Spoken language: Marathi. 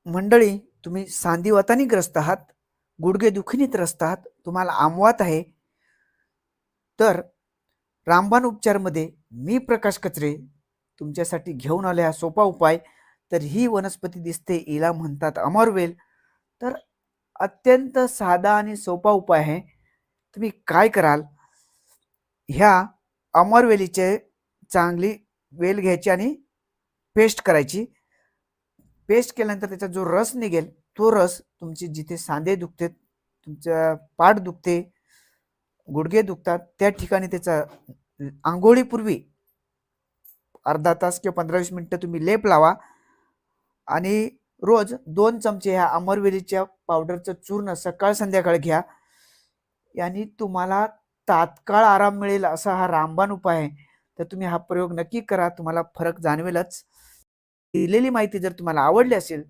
मंडळी, तुम्ही सांधिवाताने ग्रस्त आहात, गुडघेदुखीने त्रस्त आहात, तुम्हाला आमवात आहे, तर रामबाण उपचारमध्ये मी प्रकाश कचरे तुमच्यासाठी घेऊन आले हा सोपा उपाय. तर ही वनस्पती दिसते, हिला म्हणतात अमरवेल. तर अत्यंत साधा आणि सोपा उपाय आहे. तुम्ही काय कराल, ह्या अमरवेलीचे चांगली वेल घ्यायची आणि पेस्ट करायची. पेस्ट केल्यानंतर त्याचा जो रस निघेल, तो रस तुमची जिथे सांधे दुखते, तुमच्या पाठ दुखते, गुडघे दुखतात, त्या ठिकाणी त्याचा आंघोळीपूर्वी अर्धा तास किंवा 15-20 मिनिटं तुम्ही लेप लावा आणि रोज 2 चमचे ह्या अमरवेलीच्या पावडरचं चूर्ण सकाळ संध्याकाळ घ्या. यानी तुम्हाला तात्काळ आराम मिळेल असा हा रामबाण उपाय आहे. तर तुम्ही हा प्रयोग नक्की करा, तुम्हाला फरक जाणवेलच. दिलेली माहिती जर तुम्हाला आवडली असेल